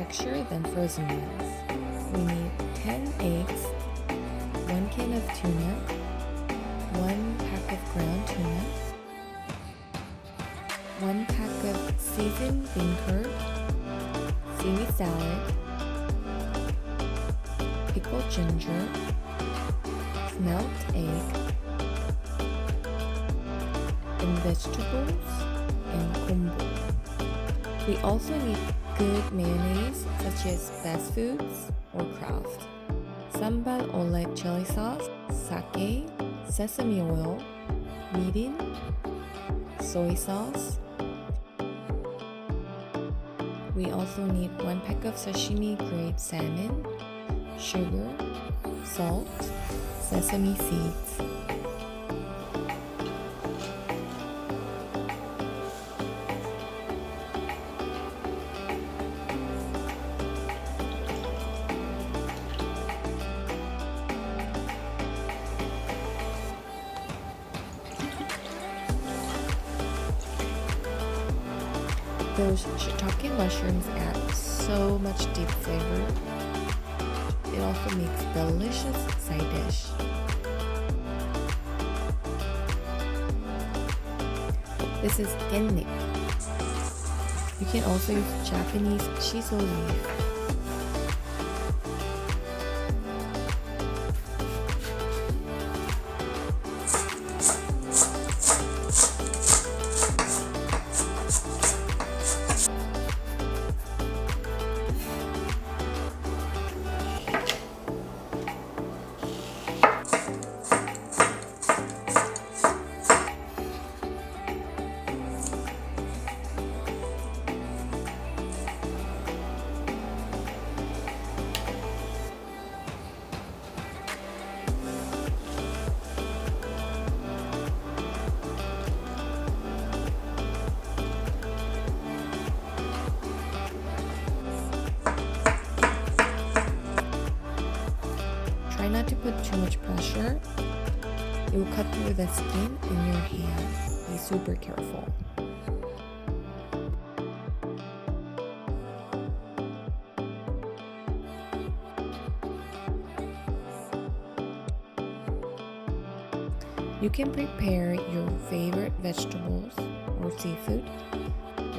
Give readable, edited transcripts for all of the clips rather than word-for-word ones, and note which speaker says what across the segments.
Speaker 1: texture than frozen ones. We need 10 eggs, 1 can of tuna, 1 pack of ground tuna, 1 pack of seasoned bean curd, seaweed salad, pickled ginger, smelt egg, and vegetables and kombu. We also need good mayonnaise such as fast foods or Kraft, sambal oleg chili sauce, sake, sesame oil, mirin, soy sauce. We also need 1 pack of sashimi grade salmon, sugar, salt, sesame seeds. Those shiitake mushrooms add so much deep flavor. It also makes delicious side dish. This is gennik. You can also use Japanese shiso leaf. Try not to put too much pressure. It will cut through the skin in your hand. Be super careful. You can prepare your favorite vegetables or seafood,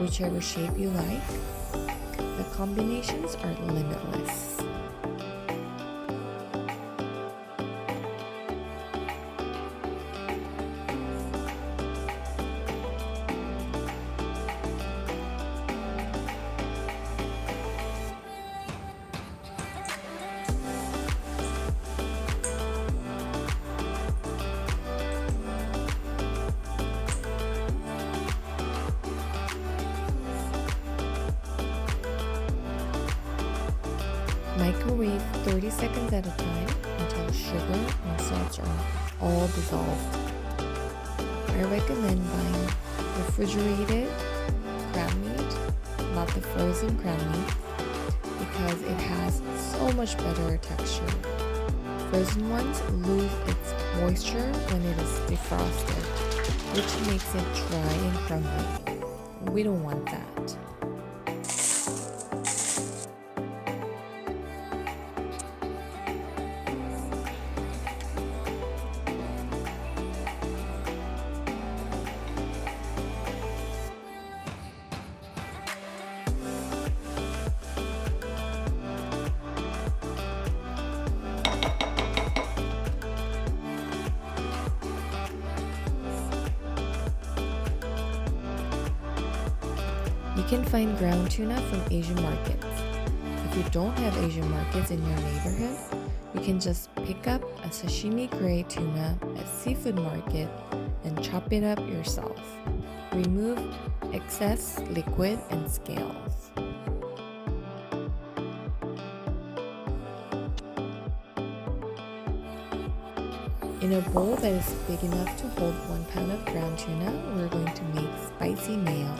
Speaker 1: whichever shape you like. The combinations are limitless. Microwave 30 seconds at a time until sugar and salt are all dissolved. I recommend buying refrigerated crab meat, not the frozen crab meat, because it has so much better texture. Frozen ones lose its moisture when it is defrosted, which makes it dry and crumbly. We don't want that. You can find ground tuna from Asian markets. If you don't have Asian markets in your neighborhood, you can just pick up a sashimi grade tuna at seafood market and chop it up yourself. Remove excess liquid and scales. In a bowl that is big enough to hold 1 pound of ground tuna, we're going to make spicy mayo.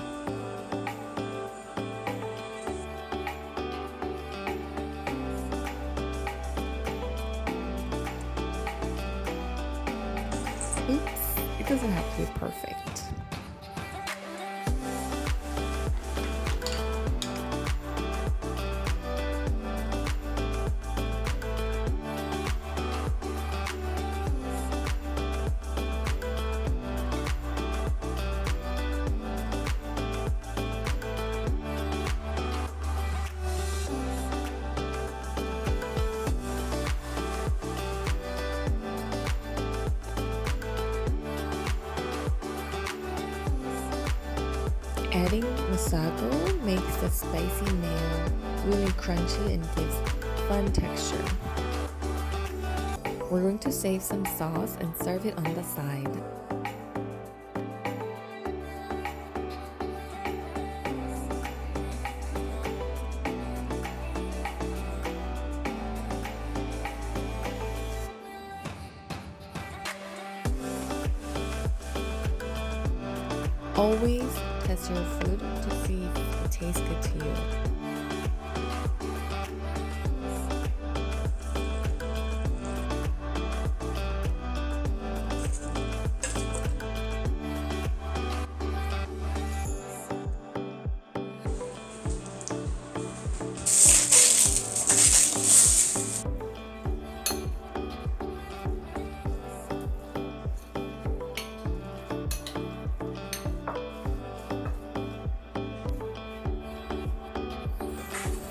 Speaker 1: Oops, it doesn't have to be perfect. Adding masago makes the spicy mayo really crunchy and gives fun texture. We're going to save some sauce and serve it on the side. Always test your food to see if it tastes good to you.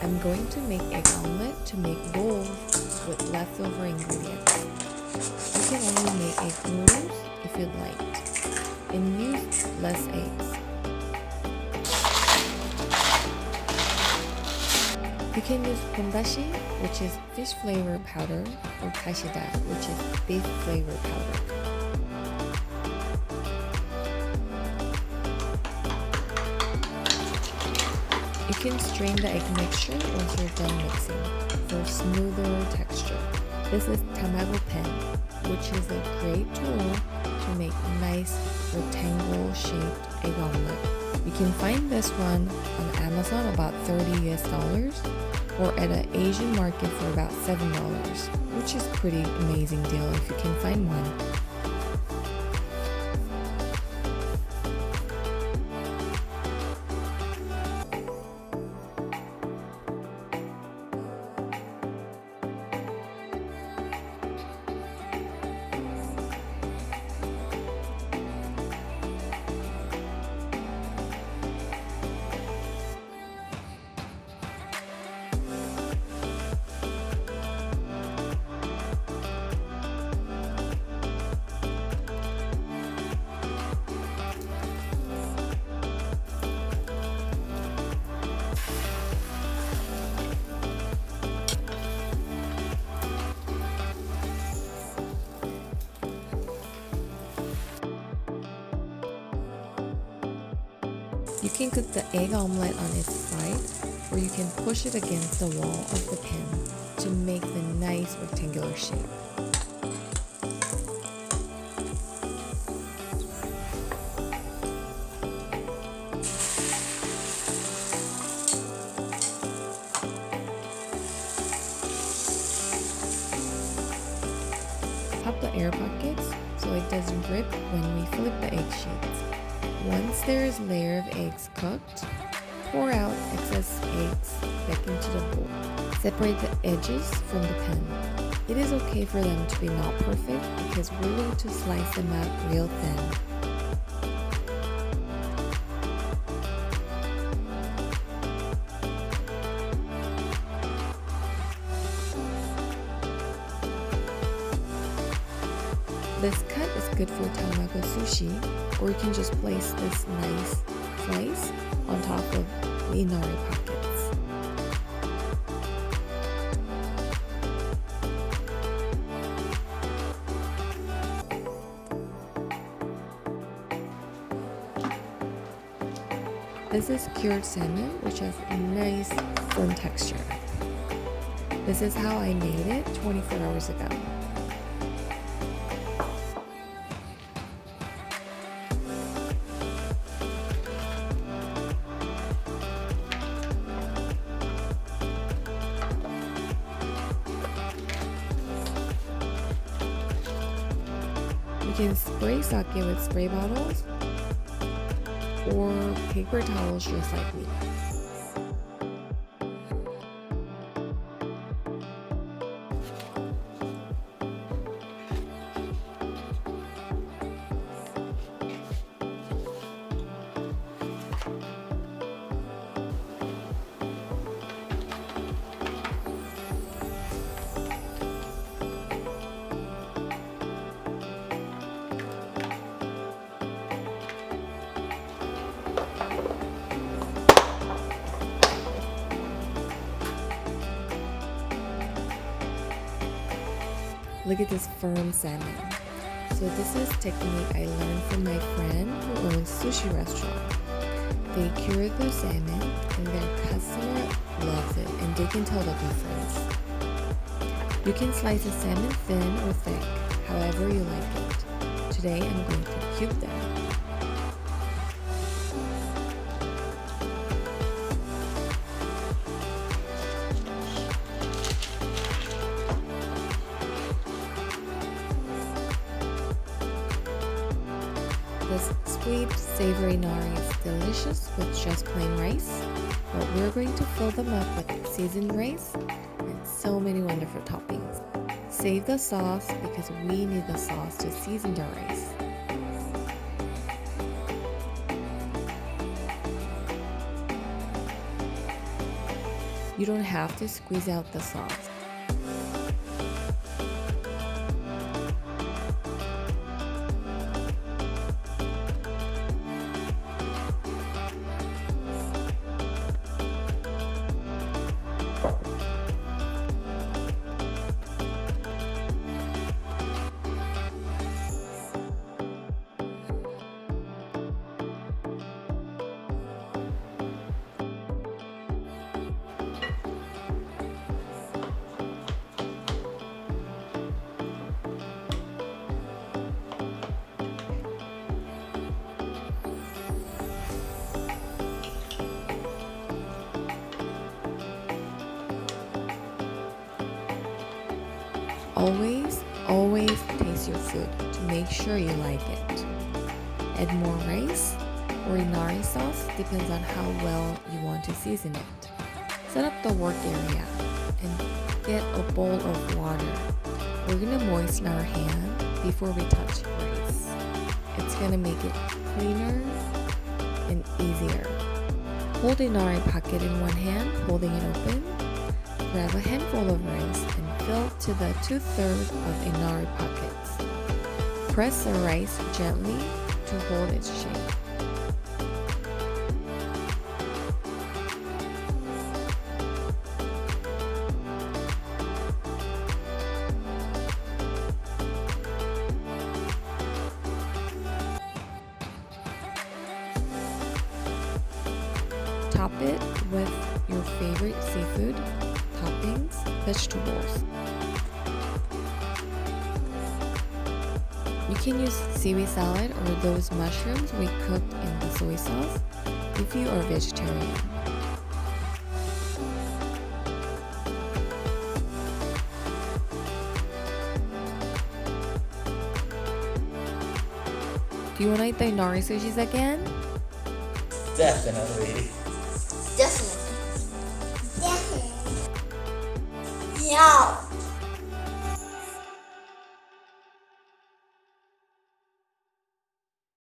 Speaker 1: I'm going to make egg omelet to make bowls with leftover ingredients. You can only make egg noodles if you'd like, and use less eggs. You can use hondashi, which is fish flavor powder, or kashida, which is beef flavor powder. You can strain the egg mixture once you're done mixing for smoother texture. This is tamago pen, which is a great tool to make nice rectangle-shaped egg omelet. You can find this one on Amazon about $30 US, or at an Asian market for about $7, which is pretty amazing deal if you can find one. You can cook the egg omelet on its side, or you can push it against the wall of the pan to make the nice rectangular shape. Pop the air pockets so it doesn't rip when we flip the egg sheets. Once there is a layer of eggs cooked, pour out excess eggs back into the bowl. Separate the edges from the pan. It is okay for them to be not perfect because we're going to slice them out real thin. This cut is good for tamago sushi, or you can just place this nice slice on top of the inari pockets. This is cured salmon, which has a nice firm texture. This is how I made it 24 hours ago. You can spray sake with spray bottles or paper towels just like me. Look at this firm salmon. So this is technique I learned from my friend who owns sushi restaurant. They cure their salmon and their customer loves it and they can tell the difference. You can slice the salmon thin or thick, however you like it. Today I'm going to cube them. This sweet, savory nari is delicious with just plain rice, but we're going to fill them up with seasoned rice and so many wonderful toppings. Save the sauce because we need the sauce to season the rice. You don't have to squeeze out the sauce. Always taste your food to make sure you like it. Add more rice or inari sauce, depends on how well you want to season it. Set up the work area and get a bowl of water. We're gonna moisten our hand before we touch rice. It's gonna make it cleaner and easier. Hold inari pocket in one hand, holding it open. Grab a handful of rice and fill to the 2/3 of inari pockets. Press the rice gently to hold its shape. Top it with your favorite seafood, toppings, vegetables. You can use seaweed salad or those mushrooms we cooked in the soy sauce if you are vegetarian. Do you want to eat the inari sushis again?
Speaker 2: Definitely.
Speaker 3: Definitely. Yeah.